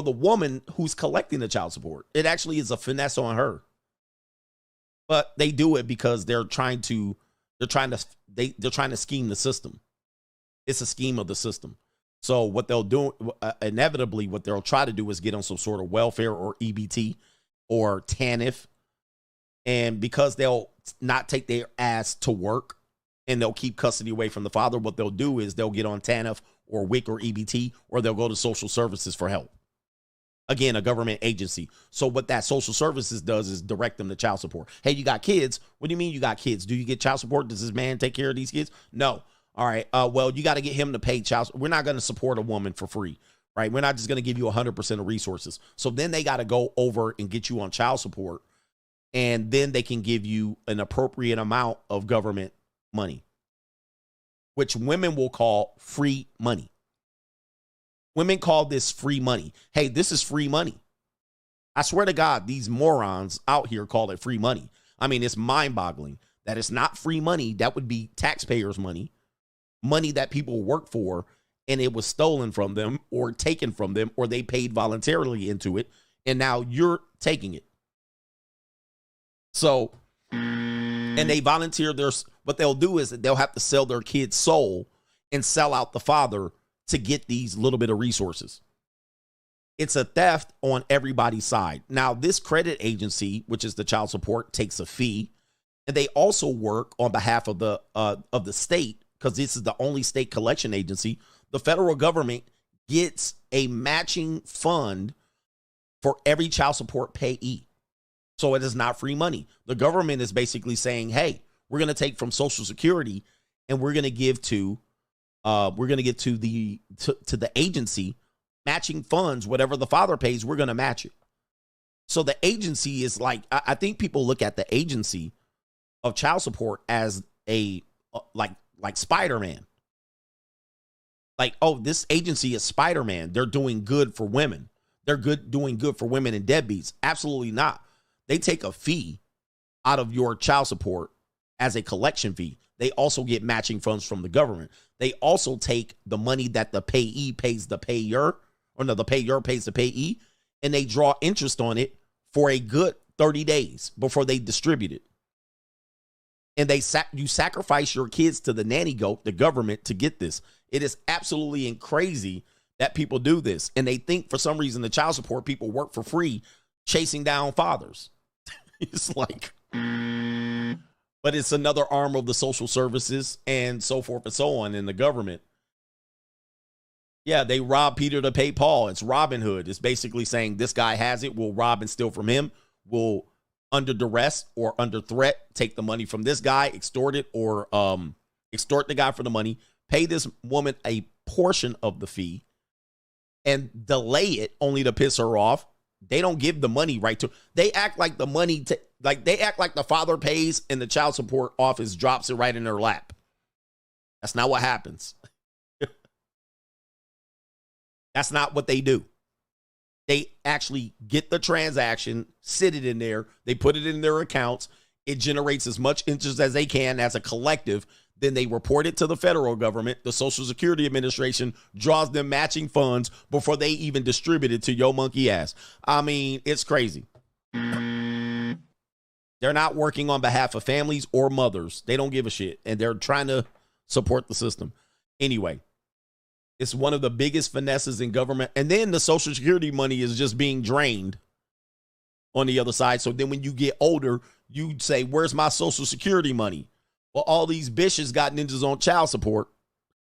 for the woman who's collecting the child support. It actually is a finesse on her. But they do it because they're trying to scheme the system. It's a scheme of the system. So what they'll do, inevitably, what they'll try to do is get on some sort of welfare or EBT or TANF. And because they'll not take their ass to work and they'll keep custody away from the father, what they'll do is they'll get on TANF or WIC or EBT, or they'll go to social services for help. Again, a government agency. So what that social services does is direct them to child support. Hey, you got kids? What do you mean you got kids? Do you get child support? Does this man take care of these kids? No. All right. Well, you got to get him to pay child support. We're not going to support a woman for free, right? We're not just going to give you 100% of resources. So then they got to go over and get you on child support, and then they can give you an appropriate amount of government money, which women will call free money. Women call this free money. Hey, this is free money. I swear to God, these morons out here call it free money. I mean, it's mind-boggling that it's not free money. That would be taxpayers' money, money that people work for, and it was stolen from them or taken from them, or they paid voluntarily into it, and now you're taking it. So, and they volunteer what they'll do is that they'll have to sell their kid's soul and sell out the father to get these little bit of resources. It's a theft on everybody's side. Now, this credit agency, which is the child support, takes a fee, and they also work on behalf of the state, because this is the only state collection agency. The federal government gets a matching fund for every child support payee. So it is not free money. The government is basically saying, hey, we're going to take from Social Security and we're going to give to the agency matching funds. Whatever the father pays, we're going to match it. So the agency is like, I think people look at the agency of child support as a like Spider-Man. Like, oh, this agency is Spider-Man. They're doing good for women. They're doing good for women and deadbeats. Absolutely not. They take a fee out of your child support as a collection fee. They also get matching funds from the government. They also take the money that the payee pays the payer, or no, the payer pays the payee, and they draw interest on it for a good 30 days before they distribute it. And you sacrifice your kids to the nanny goat, the government, to get this. It is absolutely crazy that people do this. And they think for some reason the child support people work for free chasing down fathers. It's like, but it's another arm of the social services and so forth and so on in the government. Yeah, they rob Peter to pay Paul. It's Robin Hood. It's basically saying this guy has it. We'll rob and steal from him. We'll, under duress or under threat, take the money from this guy, extort it, or extort the guy for the money, pay this woman a portion of the fee, and delay it only to piss her off. They don't give the money right to. They act like the money they act like the father pays and the child support office drops it right in their lap. That's not what happens. That's not what they do. They actually get the transaction, sit it in there, they put it in their accounts. It generates as much interest as they can as a collective. Then they report it to the federal government. The Social Security Administration draws them matching funds before they even distribute it to your monkey ass. I mean, it's crazy. They're not working on behalf of families or mothers. They don't give a shit. And they're trying to support the system. Anyway, it's one of the biggest finesses in government. And then the Social Security money is just being drained on the other side. So then when you get older, you say, where's my Social Security money? Well, all these bitches got ninjas on child support,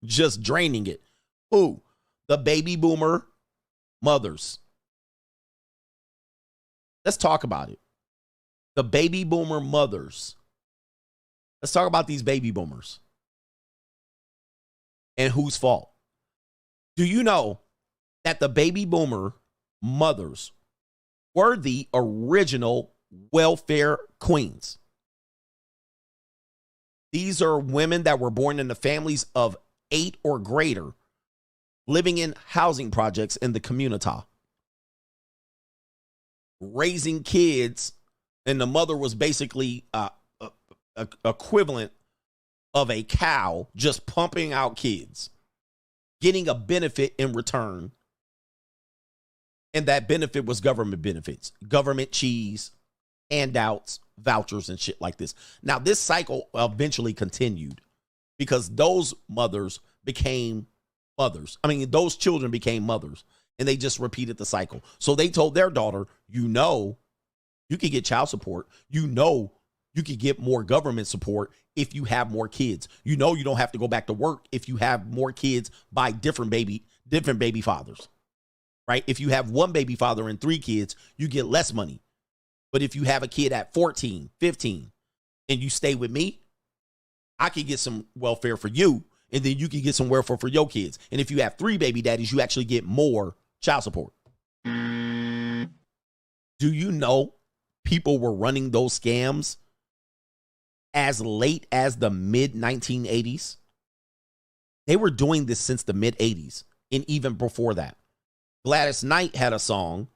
just draining it. Who? The baby boomer mothers. Let's talk about it. The baby boomer mothers. Let's talk about these baby boomers. And whose fault? Do you know that the baby boomer mothers were the original welfare queens? These are women that were born into families of 8 or greater, living in housing projects in the community, raising kids, and the mother was basically equivalent of a cow, just pumping out kids, getting a benefit in return, And that benefit was government benefits, government cheese, handouts, vouchers, and shit like this. Now, this cycle eventually continued because those mothers became mothers. I mean, those children became mothers, and they just repeated the cycle. So they told their daughter, you could get child support. You could get more government support if you have more kids. You don't have to go back to work if you have more kids by different baby fathers, right? If you have one baby father and 3 kids, you get less money. But if you have a kid at 14, 15, and you stay with me, I can get some welfare for you, and then you can get some welfare for your kids. And if you have 3 baby daddies, you actually get more child support. Do you know people were running those scams as late as the mid 1980s? They were doing this since the mid 80s and even before that. Gladys Knight had a song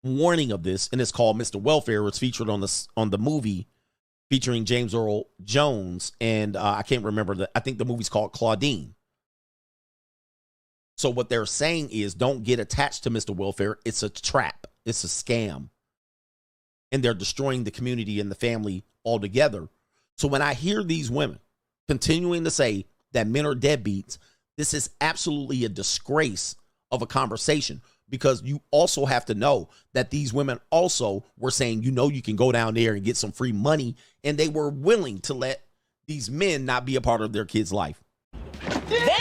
warning of this, and it's called Mr. Welfare. It's featured on the movie featuring James Earl Jones, and I can't remember I think the movie's called Claudine. So what they're saying is, don't get attached to Mr. Welfare. It's a trap. It's a scam. And they're destroying the community and the family altogether. So when I hear these women continuing to say that men are deadbeats, this is absolutely a disgrace of a conversation, because you also have to know that these women also were saying, you can go down there and get some free money, and they were willing to let these men not be a part of their kids' life. Damn!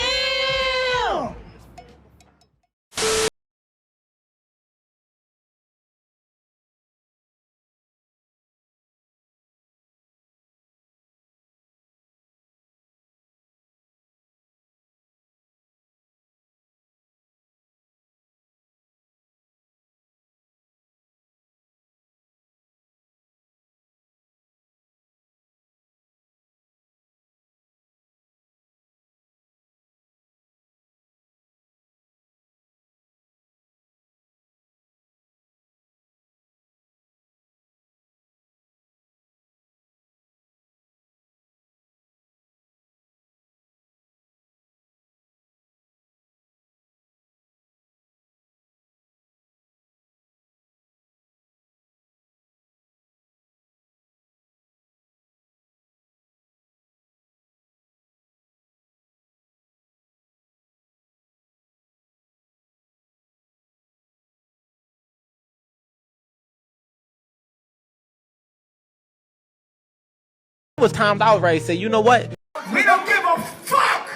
It was times I was ready to say, you know what? We don't give a fuck!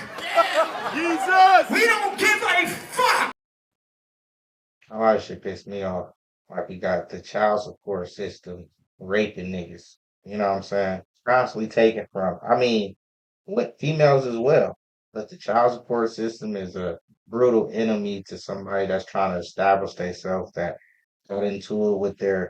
Jesus! We don't give a fuck! A lot of shit pissed me off. Like we got the child support system raping niggas. You know what I'm saying? Constantly taken from. I mean, what females as well. But the child support system is a brutal enemy to somebody that's trying to establish themselves, that got into it with their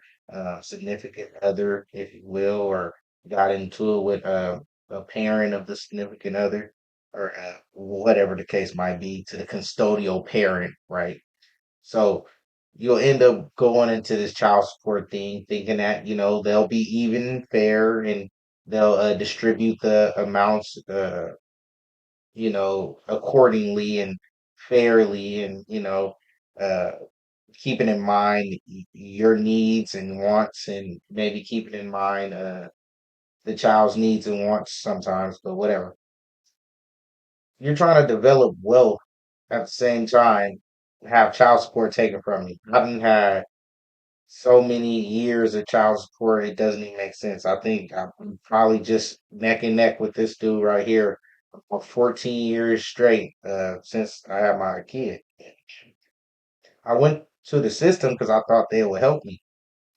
significant other, if you will, or got into it with a parent of the significant other, or whatever the case might be, to the custodial parent, right? So you'll end up going into this child support thing thinking that, they'll be even and fair, and they'll distribute the amounts, accordingly and fairly, and, uh, keeping in mind your needs and wants, and maybe keeping in mind the child's needs and wants sometimes, but whatever. You're trying to develop wealth at the same time, have child support taken from you. I done had so many years of child support, it doesn't even make sense. I think I'm probably just neck and neck with this dude right here for 14 years straight, since I had my kid. I went to the system because I thought they would help me.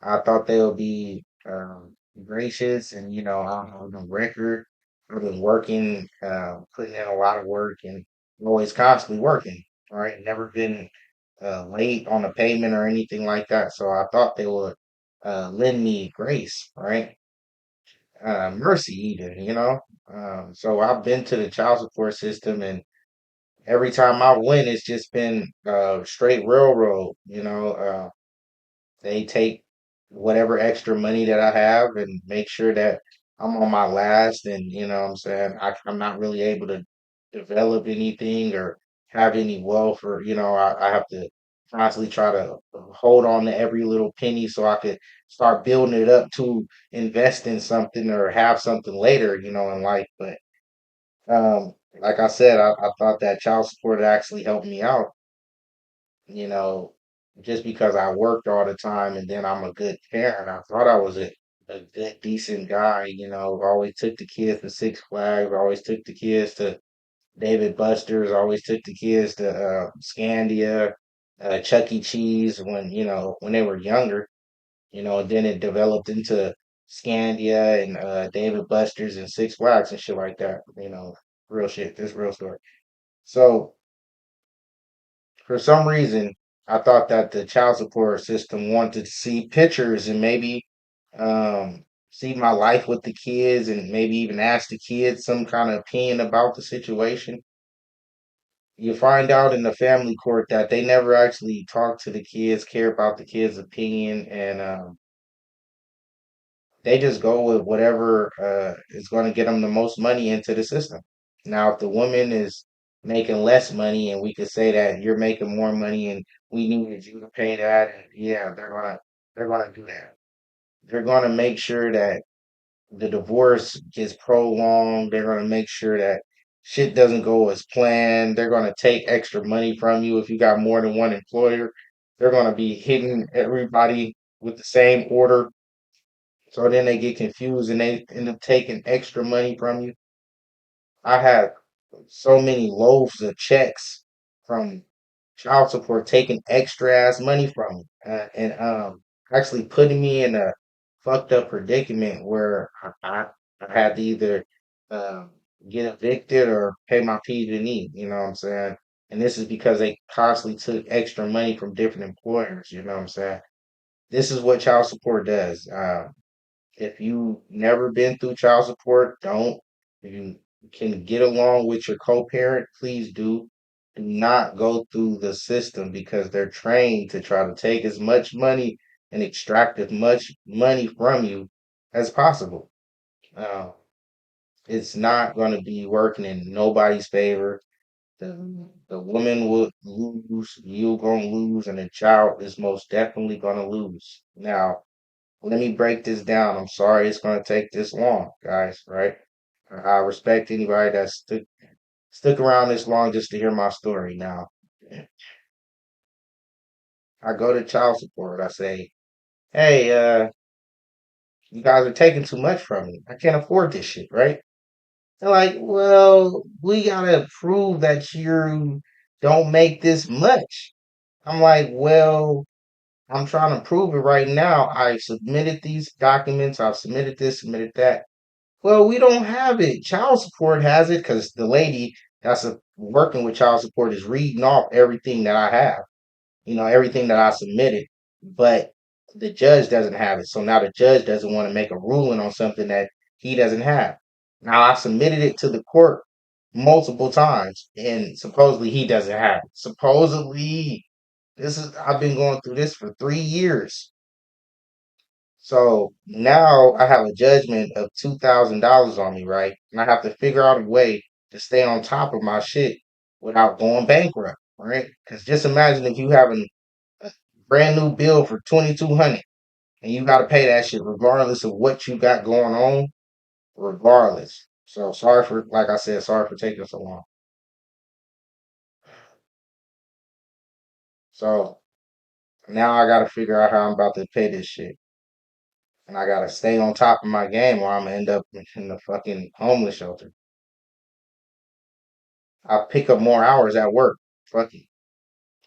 I thought they would be gracious, and I've been record. I've been working, putting in a lot of work, and always constantly working. All right, never been late on a payment or anything like that. So I thought they would lend me grace, right? Mercy, even, So I've been to the child support system, and every time I went, it's just been straight railroad. They take whatever extra money that I have and make sure that I'm on my last, and what I'm saying, I'm not really able to develop anything or have any wealth, or I have to. constantly try to hold on to every little penny so I could start building it up to invest in something or have something later, in life. But like I said, I thought that child support actually helped me out, you know, just because I worked all the time and then I'm a good parent. I thought I was a good, decent guy, always took the kids to Six Flags, always took the kids to David Buster's, always took the kids to Scandia, Chuck E. Cheese when they were younger, and then it developed into Scandia and David Buster's and Six Flags and shit like that, real shit, this real story. So for some reason, I thought that the child support system wanted to see pictures and maybe see my life with the kids and maybe even ask the kids some kind of opinion about the situation. You find out in the family court that they never actually talk to the kids, care about the kids' opinion, and they just go with whatever is going to get them the most money into the system. Now, if the woman is making less money, and we could say that you're making more money, and we needed you to pay that, and yeah, they're gonna do that. They're gonna make sure that the divorce gets prolonged. They're gonna make sure that shit doesn't go as planned. They're gonna take extra money from you if you got more than one employer. They're gonna be hitting everybody with the same order, so then they get confused and they end up taking extra money from you. I had so many loaves of checks from child support taking extra ass money from me, and actually putting me in a fucked up predicament where I had to either um, get evicted or pay my PG&E. You know what I'm saying? And this is because they constantly took extra money from different employers. You know what I'm saying? This is what child support does. If you never been through child support, don't. If you can get along with your co-parent, please do. Do not go through the system because they're trained to try to take as much money and extract as much money from you as possible. Uh, it's not going to be working in nobody's favor. The woman will lose, you're going to lose, and the child is most definitely going to lose. Now, let me break this down. I'm sorry it's going to take this long, guys, right? I respect anybody that stuck around this long just to hear my story. Now, I go to child support. I say, hey, you guys are taking too much from me. I can't afford this shit, right? They're like, well, we gotta prove that you don't make this much. I'm like, well, I'm trying to prove it right now. I submitted these documents. I've submitted this, submitted that. Well, we don't have it. Child support has it because the lady that's working with child support is reading off everything that I have, everything that I submitted, but the judge doesn't have it. So now the judge doesn't want to make a ruling on something that he doesn't have. Now I submitted it to the court multiple times, and supposedly he doesn't have it. Supposedly, I've been going through this for 3 years. So now I have a judgment of $2,000 on me, right? And I have to figure out a way to stay on top of my shit without going bankrupt, right? Because just imagine if you have a brand new bill for 2,200 and you got to pay that shit regardless of what you got going on, regardless. So sorry for, like I said, sorry for taking so long. So now I got to figure out how I'm about to pay this shit. And I got to stay on top of my game or I'm going to end up in the fucking homeless shelter. I'll pick up more hours at work. Fuck it.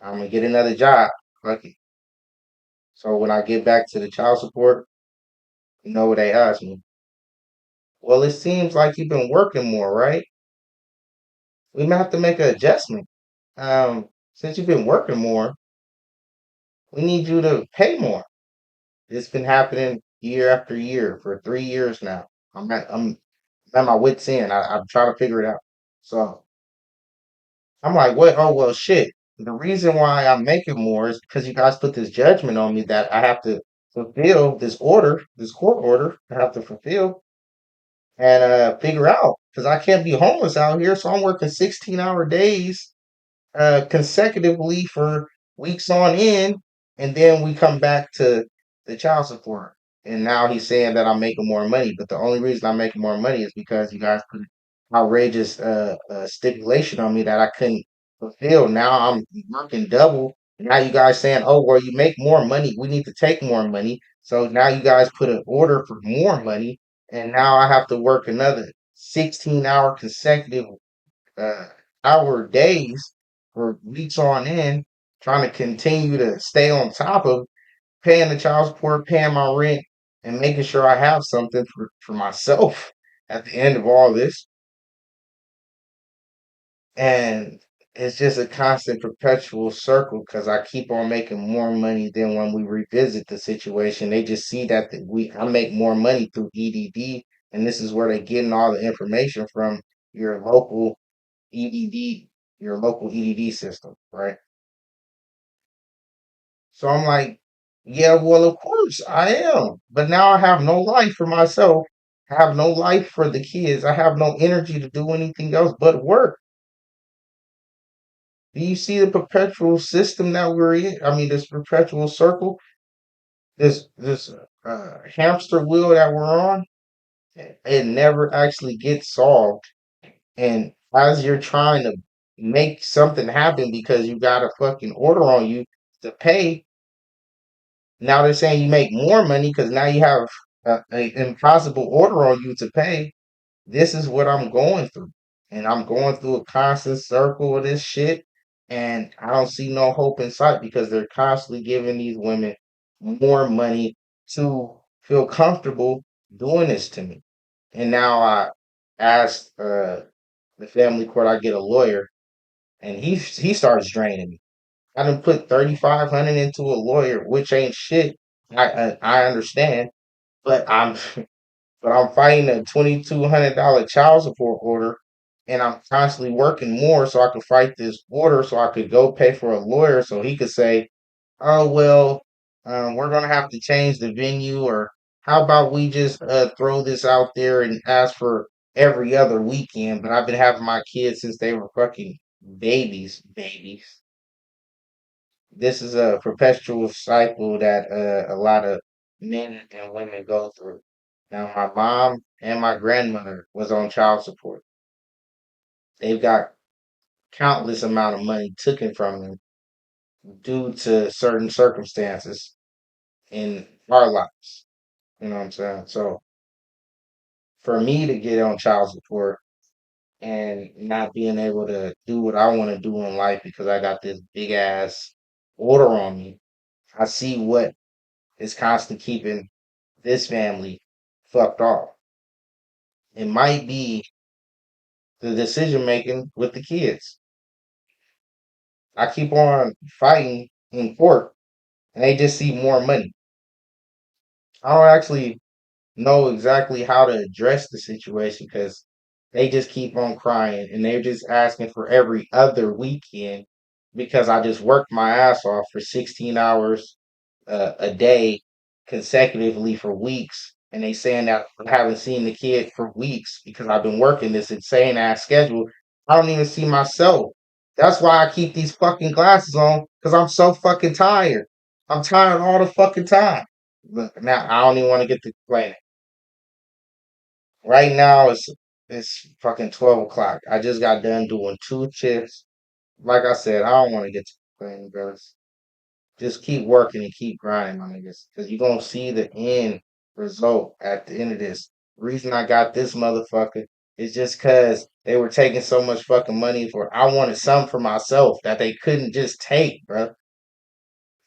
I'm gonna get another job. Fuck it. So when I get back to the child support, you know what they ask me? Well, it seems like you've been working more, right? We might have to make an adjustment. Since you've been working more, we need you to pay more. It's been happening year after year for 3 years now. I'm at my wits end. I'm trying to figure it out. So I'm like, what? Oh well, shit. The reason why I'm making more is because you guys put this judgment on me that I have to fulfill this order, this court order. I have to fulfill and figure out because I can't be homeless out here. So I'm working 16-hour days consecutively for weeks on end, and then we come back to the child support. And now he's saying that I'm making more money, but the only reason I'm making more money is because you guys put outrageous stipulation on me that I couldn't fulfill. Now I'm working double. Now you guys saying, "Oh, well, you make more money. We need to take more money." So now you guys put an order for more money, and now I have to work another 16-hour consecutive uh, hour days for weeks on end, trying to continue to stay on top of paying the child support, paying my rent, and making sure I have something for myself at the end of all this. And it's just a constant perpetual circle because I keep on making more money. Then when we revisit the situation, they just see that I make more money through EDD, and this is where they're getting all the information from your local EDD, your local EDD system, right? So I'm like, yeah, well, of course I am. But now I have no life for myself. I have no life for the kids. I have no energy to do anything else but work. Do you see the perpetual system that we're in? I mean, this perpetual circle, this hamster wheel that we're on. It never actually gets solved. And as you're trying to make something happen because you got a fucking order on you to pay, now they're saying you make more money because now you have a impossible order on you to pay. This is what I'm going through. And I'm going through a constant circle of this shit. And I don't see no hope in sight because they're constantly giving these women more money to feel comfortable doing this to me. And now I asked the family court, I get a lawyer, and he starts draining me. I done put 3,500 into a lawyer, which ain't shit. I understand, but I'm fighting a $2,200 child support order, and I'm constantly working more so I could fight this order, so I could go pay for a lawyer, so he could say, "Oh well, we're gonna have to change the venue, or how about we just throw this out there and ask for every other weekend?" But I've been having my kids since they were fucking babies. This is a perpetual cycle that a lot of men and women go through. Now, my mom and my grandmother was on child support. They've got countless amount of money taken from them due to certain circumstances in our lives. You know what I'm saying? So for me to get on child support and not being able to do what I want to do in life because I got this big ass order on me, I see what is constantly keeping this family fucked off. It might be the decision making with the kids. I keep on fighting in court and they just see more money. I don't actually know exactly how to address the situation because they just keep on crying and they're just asking for every other weekend because I just worked my ass off for 16 hours a day consecutively for weeks. And they saying that I haven't seen the kid for weeks because I've been working this insane ass schedule. I don't even see myself. That's why I keep these fucking glasses on because I'm so fucking tired. I'm tired all the fucking time. Look, now I don't even want to get to complaining. Right now it's fucking 12 o'clock. I just got done doing 2 shifts. Like I said, I don't want to get to complaining, brothers. Just keep working and keep grinding, my niggas, because you're gonna see the end result at the end of this. Reason I got this motherfucker is just because they were taking so much fucking money for. I wanted some for myself that they couldn't just take, bro.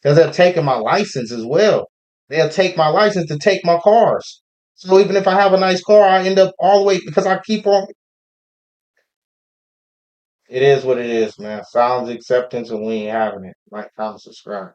Because they're taking my license as well. They'll take my license to take my cars. So even if I have a nice car, I end up all the way because I keep on. It is what it is, man. Silence acceptance, and we ain't having it. Like, comment, subscribe.